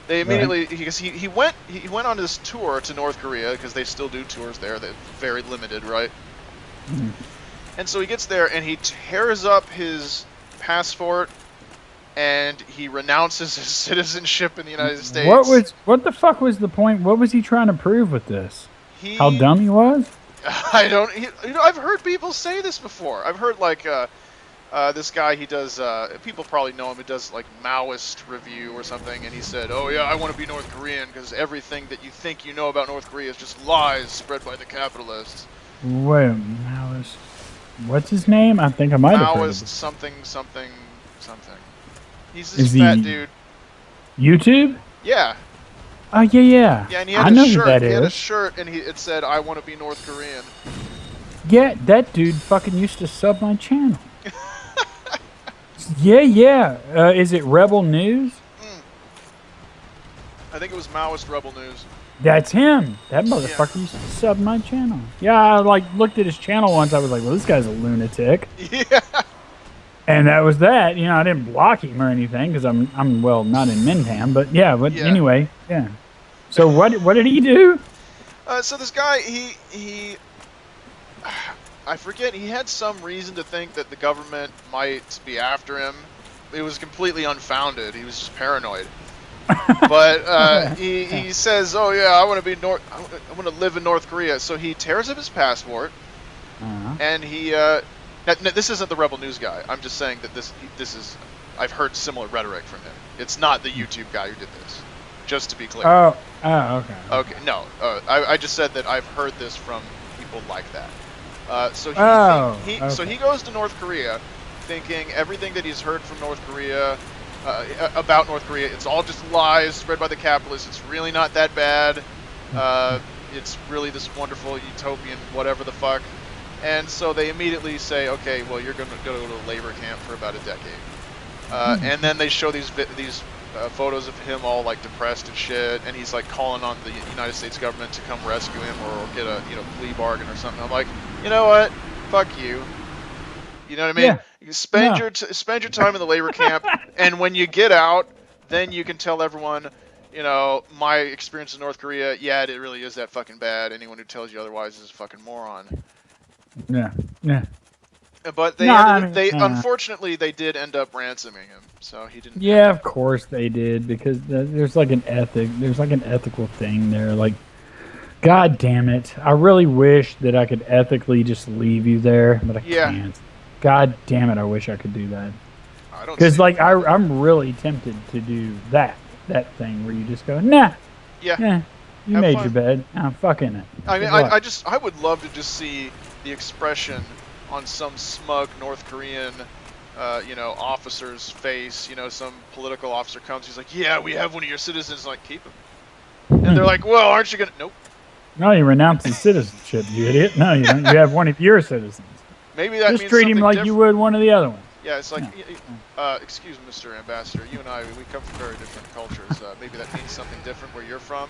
They immediately, because he went on this tour to North Korea, because they still do tours there. They're very limited, right? Mhm. And so he gets there and he tears up his passport and he renounces his citizenship in the United States. What the fuck was the point? What was he trying to prove with this? How He, dumb he was? I don't, I've heard people say this before. I've heard like this guy, he does, people probably know him, he does like Maoist review or something, and he said, oh yeah, I want to be North Korean because everything that you think you know about North Korea is just lies spread by the capitalists. Wait, Maoist. What's his name? I think I might have heard of Maoist it. something. He's Is this he fat dude. YouTube? Yeah. Oh yeah. Yeah, and he I had know a who shirt. that He had a is. shirt, and it said, "I want to be North Korean." Yeah, that dude fucking used to sub my channel. Yeah. Is it Rebel News? I think it was Maoist Rebel News. That's him. That motherfucker used to sub my channel. Yeah, I like looked at his channel once. I was like, well, this guy's a lunatic. Yeah. And that was that. You know, I didn't block him or anything because I'm well not in Mintam, but yeah. But Yeah. anyway, yeah. So what did he do? So this guy, I forget. He had some reason to think that the government might be after him. It was completely unfounded. He was just paranoid. But he says, "Oh yeah, I want to be I want to live in North Korea." So he tears up his passport, and he. Now, this isn't the Rebel News guy. I'm just saying that this is. I've heard similar rhetoric from him. It's not the YouTube guy who did this. Just to be clear. Oh, okay. Okay, no. I just said that I've heard this from people like that. So he goes to North Korea, thinking everything that he's heard from North Korea. About North Korea, it's all just lies spread by the capitalists. It's really not that bad. It's really this wonderful utopian whatever the fuck. And so they immediately say, okay, well, you're going to go to a labor camp for about a decade. And then they show these photos of him all like depressed and shit, and he's like calling on the United States government to come rescue him or get a plea bargain or something. I'm like, you know what? Fuck you. You know what I mean? Yeah. You spend your time in the labor camp, and when you get out, then you can tell everyone, my experience in North Korea. Yeah, it really is that fucking bad. Anyone who tells you otherwise is a fucking moron. Yeah. But they unfortunately they did end up ransoming him, so he didn't. Yeah, of course they did because there's like an ethical thing there. Like, God damn it! I really wish that I could ethically just leave you there, but I can't. God damn it! I wish I could do that. I don't. Because like I'm really tempted to do that thing where you just go, nah. Yeah. You made your bed. I'm fucking it. I mean, I would love to just see the expression on some smug North Korean, officer's face. Some political officer comes, he's like, "Yeah, we have one of your citizens." Like, keep him. And they're like, "Well, aren't you gonna?" Nope. No, you renounce his citizenship, you idiot. No, you don't. You have one of your citizens. Maybe that just means treat him like different. you would one of the other ones. Yeah, it's like, excuse me, Mr. Ambassador, you and I, we come from very different cultures. Maybe that means something different where you're from.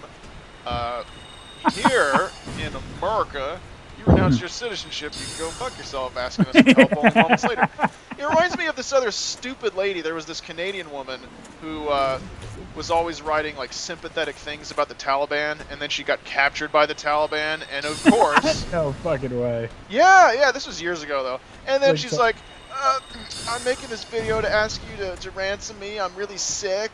Here in America, you renounce your citizenship, you can go fuck yourself, asking us for help only moments later. It reminds me of this other stupid lady. There was this Canadian woman who was always writing like sympathetic things about the Taliban, and then she got captured by the Taliban, and of course... No fucking way. Yeah, this was years ago though. And then she's like, I'm making this video to ask you to ransom me. I'm really sick.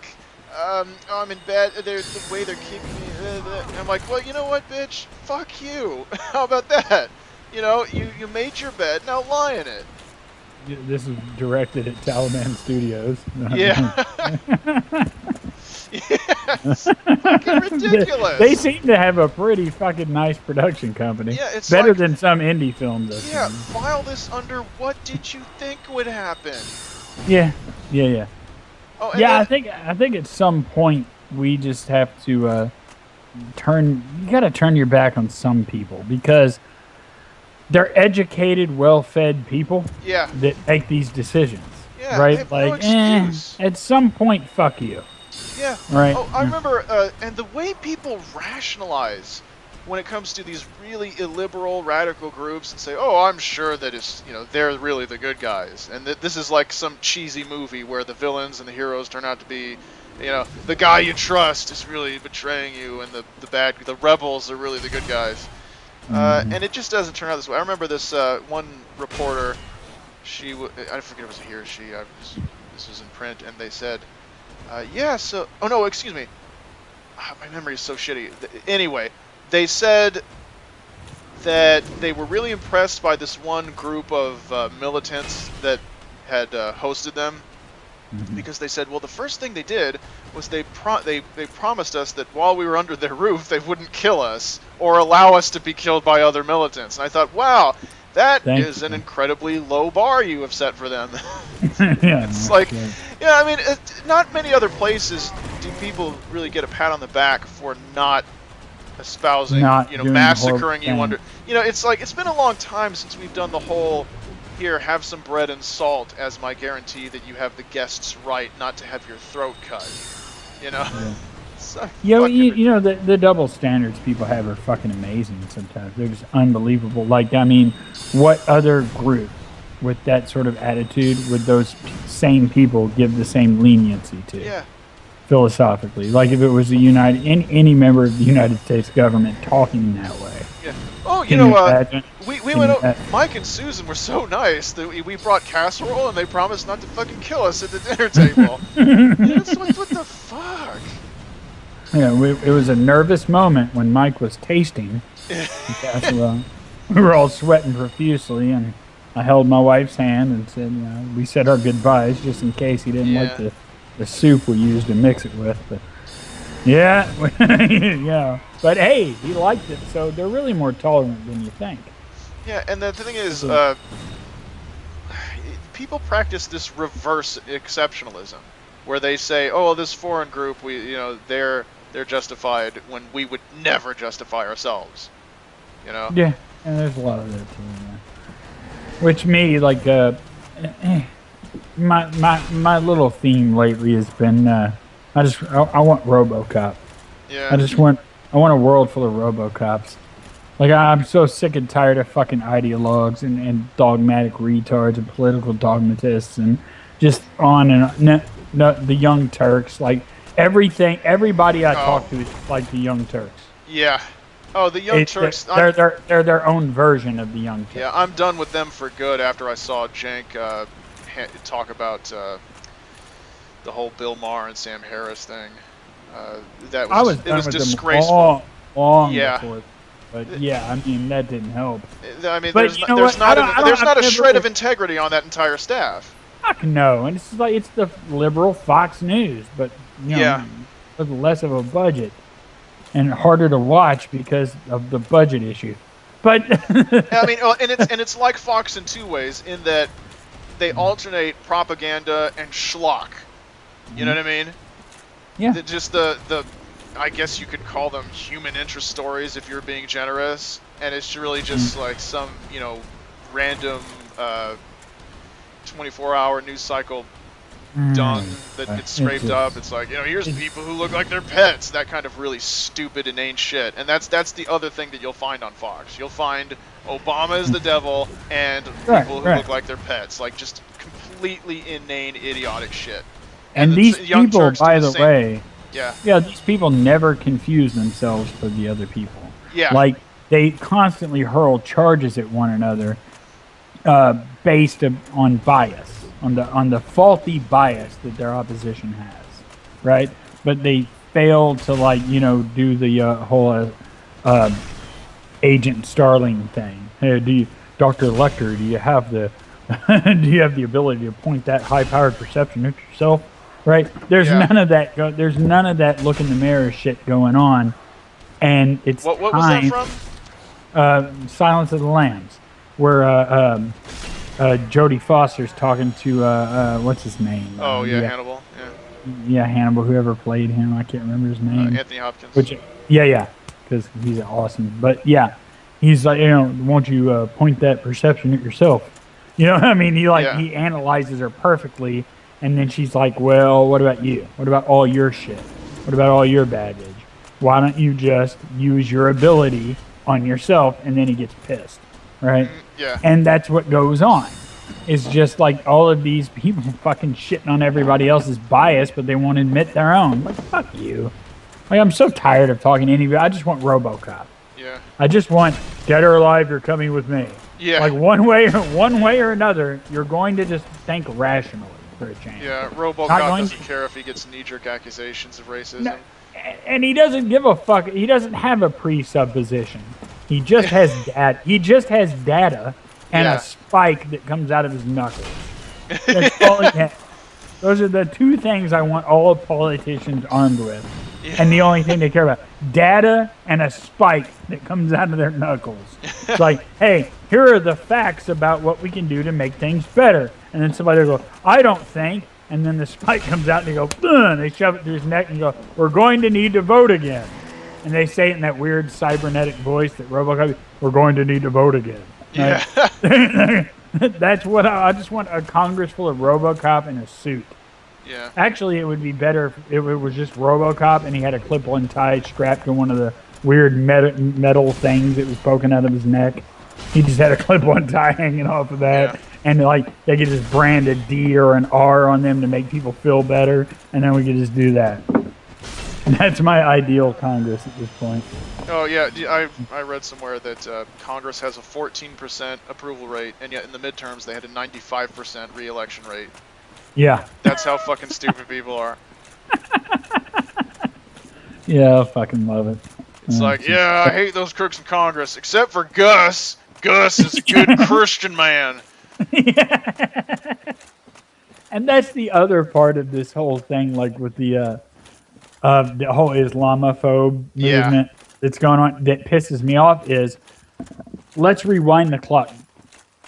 I'm in bed. The way they're keeping me. I'm like, well, you know what, bitch? Fuck you. How about that? You made your bed. Now lie in it. This is directed at Taliban Studios. Yeah. Yes. Fucking ridiculous. They seem to have a pretty fucking nice production company. Yeah, it's better like, than some indie films. Yeah, file this under what did you think would happen? Yeah. Oh, yeah, I think at some point we just have to you gotta turn your back on some people because they're educated, well-fed people that make these decisions. Yeah, right? Like, no at some point, fuck you. Yeah. Right. Oh, I remember, and the way people rationalize when it comes to these really illiberal, radical groups and say, "Oh, I'm sure that it's, they're really the good guys," and that this is like some cheesy movie where the villains and the heroes turn out to be, You know, the guy you trust is really betraying you, and the rebels are really the good guys. And it just doesn't turn out this way. I remember this one reporter. I forget if it was a he or she. This was in print, and they said, "Yeah, so." Oh no, excuse me. My memory is so shitty. Anyway, they said that they were really impressed by this one group of militants that had hosted them. Because they said, well, the first thing they did was they promised us that while we were under their roof, they wouldn't kill us or allow us to be killed by other militants. And I thought, wow, that is an incredibly low bar you have set for them. Yeah, it's like, yeah, I mean, not many other places do people really get a pat on the back for not espousing, massacring you under. It's like, it's been a long time since we've done the whole. Here, have some bread and salt as my guarantee that you have the guest's right not to have your throat cut. The double standards people have are fucking amazing sometimes. They're just unbelievable. Like, I mean, what other group with that sort of attitude would those same people give the same leniency to? Yeah. Philosophically. Like if it was any member of the United States government talking that way. Yeah. Oh, we went out. Mike and Susan were so nice that we brought casserole and they promised not to fucking kill us at the dinner table. What the fuck? Yeah, it was a nervous moment when Mike was tasting casserole. We were all sweating profusely, and I held my wife's hand and said, we said our goodbyes just in case he didn't like the soup we used to mix it with. But yeah. But hey, he liked it, so they're really more tolerant than you think. Yeah, and the thing is, people practice this reverse exceptionalism, where they say, "Oh, this foreign group, they're justified when we would never justify ourselves." Yeah, and there's a lot of that too. Which like my little theme lately has been I want RoboCop. Yeah. I want a world full of RoboCops. Like, I'm so sick and tired of fucking ideologues and dogmatic retards and political dogmatists and just on and on. The Young Turks. Like, everybody I talk to is like the Young Turks. Yeah. Oh, the Young Turks. They're their own version of the Young Turks. Yeah, I'm done with them for good after I saw Cenk talk about the whole Bill Maher and Sam Harris thing. It was disgraceful. Long before, but yeah, I mean that didn't help. I mean, there's not a shred of integrity on that entire staff. Fuck no, and it's the liberal Fox News, but with less of a budget and harder to watch because of the budget issue. But I mean, and it's like Fox in two ways, in that they alternate propaganda and schlock. You know what I mean? Yeah. Just the I guess you could call them human interest stories if you're being generous, and it's really just like some random 24-hour news cycle dung that gets scraped up. It's like, here's people who look like they're pets. That kind of really stupid, inane shit. And that's the other thing that you'll find on Fox. You'll find Obama is the devil and people who look like they're pets. Like, just completely inane, idiotic shit. And these people, by the way, yeah, these people never confuse themselves for the other people. Yeah. Like, they constantly hurl charges at one another based on bias. On the faulty bias that their opposition has, right? But they fail to do the whole Agent Starling thing. Hey, Dr. Lecter, do you have the ability to point that high-powered perception at yourself? Right? There's none of that. There's none of that look in the mirror shit going on, and it's what was that from? Silence of the Lambs, where Jodie Foster's talking to what's his name? Hannibal. Yeah, Hannibal. Whoever played him, I can't remember his name. Anthony Hopkins. Because he's awesome. But yeah, he's like, won't you point that perception at yourself? You know what I mean? He he analyzes her perfectly, and then she's like, well, what about you? What about all your shit? What about all your baggage? Why don't you just use your ability on yourself? And then he gets pissed, right? Yeah. And that's what goes on. is just like all of these people fucking shitting on everybody else's bias, but they won't admit their own. Like, fuck you. Like, I'm so tired of talking to anybody. I just want RoboCop. Yeah. I just want dead or alive, you're coming with me. Yeah. Like one way or another, you're going to just think rationally for a change. Yeah, RoboCop doesn't care if he gets knee-jerk accusations of racism. No, and he doesn't give a fuck. He doesn't have a presupposition. He just has data. He just has data and a spike that comes out of his knuckles. That's all he has. Those are the two things I want all politicians armed with. Yeah. And the only thing they care about. Data and a spike that comes out of their knuckles. It's like, hey, here are the facts about what we can do to make things better. And then somebody will go, I don't think. And then the spike comes out and they go, and they shove it through his neck and go, we're going to need to vote again. And they say it in that weird cybernetic voice that RoboCop, we're going to need to vote again. Yeah. That's what I just want, a Congress full of RoboCop in a suit. Yeah. Actually, it would be better if it was just RoboCop and he had a clip-on tie strapped to one of the weird metal things that was poking out of his neck. He just had a clip-on tie hanging off of that. Yeah. And like they could just brand a D or an R on them to make people feel better, and then we could just do that. And that's my ideal Congress at this point. Oh yeah, I read somewhere that Congress has a 14% approval rate, and yet in the midterms they had a 95% re-election rate. Yeah. That's how fucking stupid people are. Yeah, I fucking love it. It's like, yeah, I hate those crooks in Congress, except for Gus. Gus is a good Christian man. Yeah. And that's the other part of this whole thing, like with the whole Islamophobe movement that's going on, that pisses me off is, let's rewind the clock.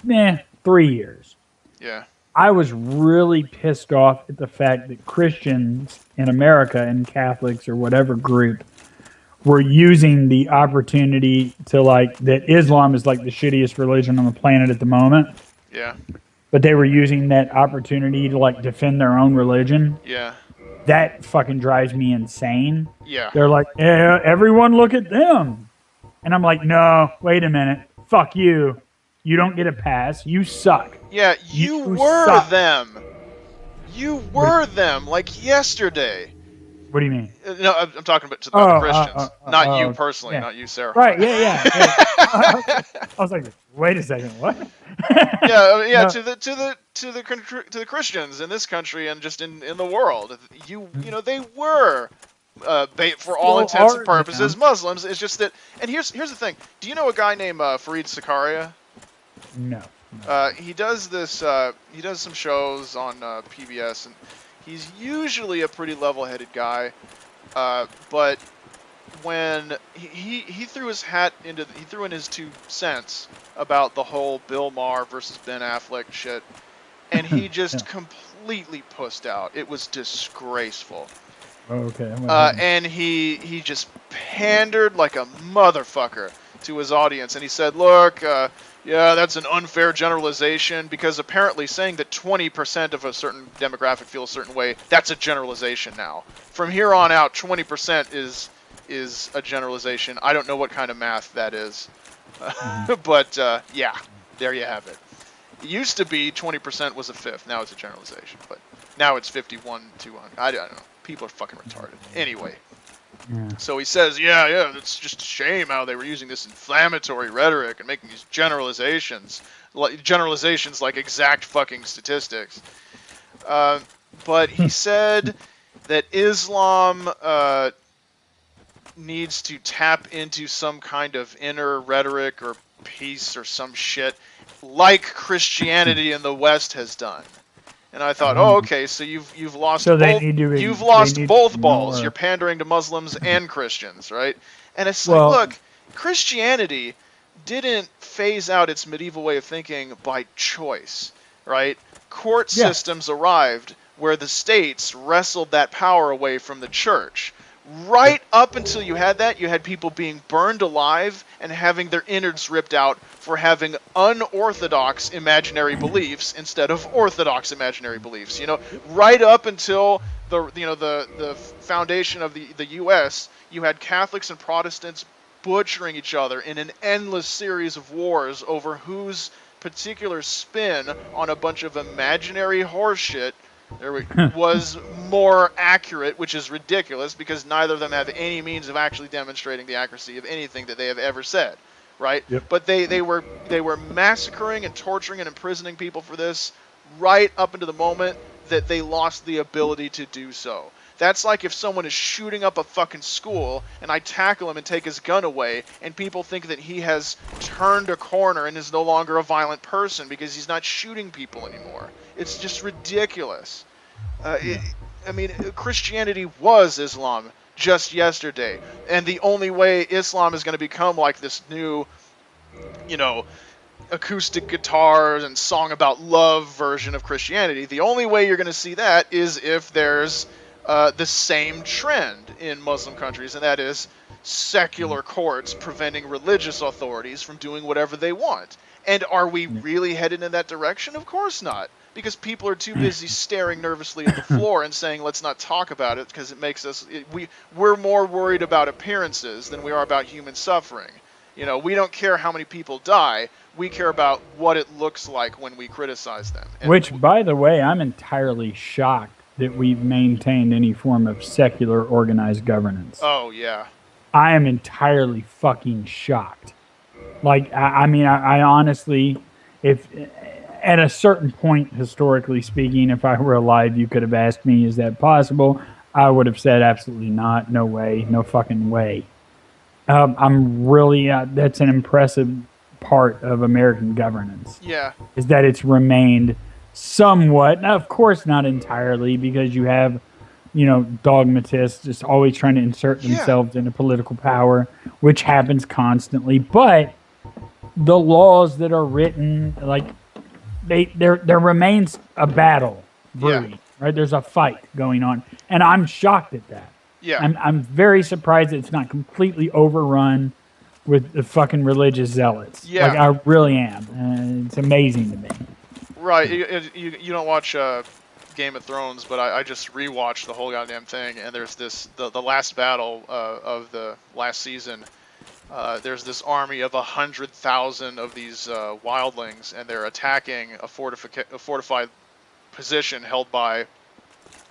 3 years. Yeah. I was really pissed off at the fact that Christians in America and Catholics or whatever group were using the opportunity to, like, that Islam is like the shittiest religion on the planet at the moment. Yeah. But they were using that opportunity to, like, defend their own religion. Yeah. That fucking drives me insane. Yeah. They're like, yeah, everyone look at them. And I'm like, no, wait a minute. Fuck you. You don't get a pass. You suck. Yeah, you were suck. Them. You were them, like yesterday. What do you mean? No, I'm talking about to the Christians. Not you personally, not you, Sarah. Right, yeah. I was like, wait a second, what? Yeah, no. to the Christians in this country and just in the world. You know, they were for all intents and purposes Muslims. It's just that, and here's the thing. Do you know a guy named Fareed Zakaria? No. He does this. He does some shows on PBS, and he's usually a pretty level-headed guy. But when he threw his hat into, he threw in his 2 cents about the whole Bill Maher versus Ben Affleck shit, and he just completely pussed out. It was disgraceful. Okay. And he just pandered like a motherfucker to his audience, and he said, look, yeah, that's an unfair generalization, because apparently saying that 20% of a certain demographic feel a certain way, that's a generalization now. From here on out, 20% is a generalization. I don't know what kind of math that is. But, yeah, there you have it. It used to be 20% was a fifth. Now it's a generalization. But now it's 51 to 100. I don't know. People are fucking retarded. Anyway. Yeah. So he says, yeah, it's just a shame how they were using this inflammatory rhetoric and making these generalizations like exact fucking statistics. But he said that Islam needs to tap into some kind of inner rhetoric or peace or some shit, like Christianity in the West has done. And I thought, oh, okay, so you've lost both balls. You're pandering to Muslims and Christians, right? And it's like, look, Christianity didn't phase out its medieval way of thinking by choice, right? Court systems arrived where the states wrestled that power away from the church. Right up until you had that, you had people being burned alive and having their innards ripped out for having unorthodox imaginary beliefs instead of orthodox imaginary beliefs. You know, right up until the foundation of the U.S., you had Catholics and Protestants butchering each other in an endless series of wars over whose particular spin on a bunch of imaginary horseshit was more accurate, which is ridiculous because neither of them have any means of actually demonstrating the accuracy of anything that they have ever said, right? Yep. But they were massacring and torturing and imprisoning people for this right up into the moment that they lost the ability to do so. That's like if someone is shooting up a fucking school and I tackle him and take his gun away and people think that he has turned a corner and is no longer a violent person because he's not shooting people anymore. It's just ridiculous. I mean, Christianity was Islam just yesterday. And the only way Islam is going to become like this new, you know, acoustic guitars and song about love version of Christianity, the only way you're going to see that is if there's the same trend in Muslim countries, and that is secular courts preventing religious authorities from doing whatever they want. And are we really headed in that direction? Of course not, because people are too busy staring nervously at the floor and saying, let's not talk about it, because it makes us, we're more worried about appearances than we are about human suffering. You know, we don't care how many people die. We care about what it looks like when we criticize them. And which, by the way, I'm entirely shocked that we've maintained any form of secular organized governance. Oh, yeah. I am entirely fucking shocked. Like, I mean, I honestly, if at a certain point, historically speaking, if I were alive, you could have asked me, is that possible? I would have said absolutely not. No way. No fucking way. I'm really, that's an impressive part of American governance. Yeah. Is that it's remained somewhat, now, of course not entirely, because you have, you know, dogmatists just always trying to insert themselves into political power, which happens constantly. But the laws that are written, like, there remains a battle brewing, right? There's a fight going on, and I'm shocked at that. Yeah. I'm very surprised that it's not completely overrun with the fucking religious zealots. Yeah. Like, I really am. It's amazing to me. Right, you don't watch Game of Thrones, but I just rewatched the whole goddamn thing, and there's this, the last battle of the last season, there's this army of 100,000 of these wildlings, and they're attacking a fortified position held by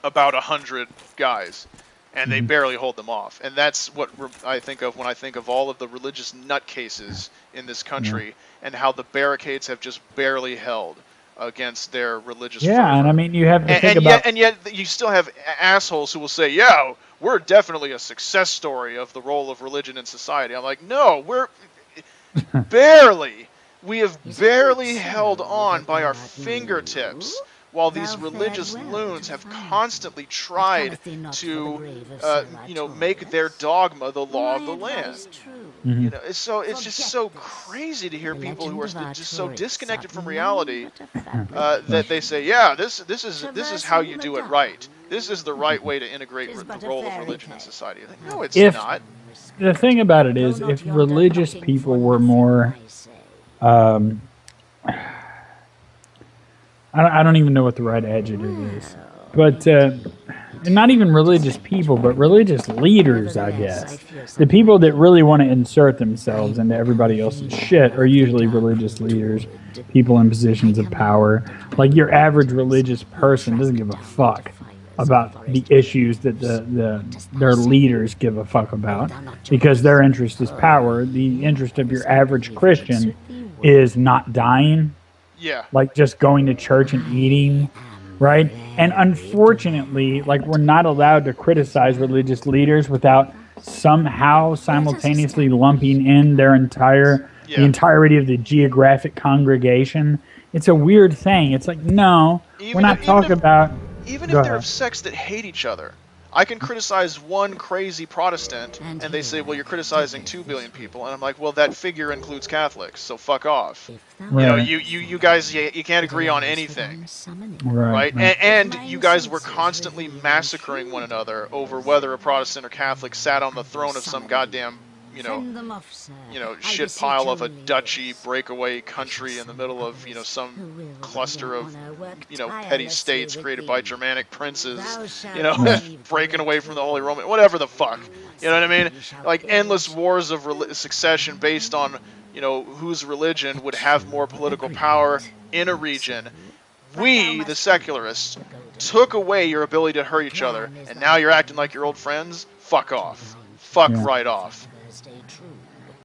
about 100 guys, and they barely hold them off. And that's what I think of when I think of all of the religious nutcases in this country, and how the barricades have just barely held against their religious fervor. And I mean, you have to think about... And yet you still have assholes who will say, yeah, we're definitely a success story of the role of religion in society. I'm like, no, we're... barely. We have barely held on by our fingertips, while these religious loons have constantly tried to, make their dogma the law of the land. You know, it's just so crazy to hear people who are just so disconnected from reality that they say, yeah, this is how you do it right. This is the right way to integrate the role of religion in society. Like, no, it's not. The thing about it is, if religious people were more... I don't even know what the right adjective is. But not even religious people, but religious leaders, I guess. The people that really want to insert themselves into everybody else's shit are usually religious leaders, people in positions of power. Like, your average religious person doesn't give a fuck about the issues that their leaders give a fuck about, because their interest is power. The interest of your average Christian is not dying. Yeah. Like, just going to church and eating, right? And unfortunately, like, we're not allowed to criticize religious leaders without somehow simultaneously lumping in the entirety of the geographic congregation. It's a weird thing. It's like, no, we're not talking about... Even if they're of sects that hate each other. I can criticize one crazy Protestant, and they say, well, you're criticizing 2 billion people. And I'm like, well, that figure includes Catholics, so fuck off. Right. You know, you guys, you can't agree on anything. Right? And you guys were constantly massacring one another over whether a Protestant or Catholic sat on the throne of some goddamn, shit pile of a duchy breakaway country in the middle of, some cluster of, petty states created by Germanic princes, breaking away from the Holy Roman, whatever the fuck. You know what I mean? Like, endless wars of succession based on, you know, whose religion would have more political power in a region. We, the secularists, took away your ability to hurt each other, and now you're acting like you're old friends? Fuck off. Fuck right off.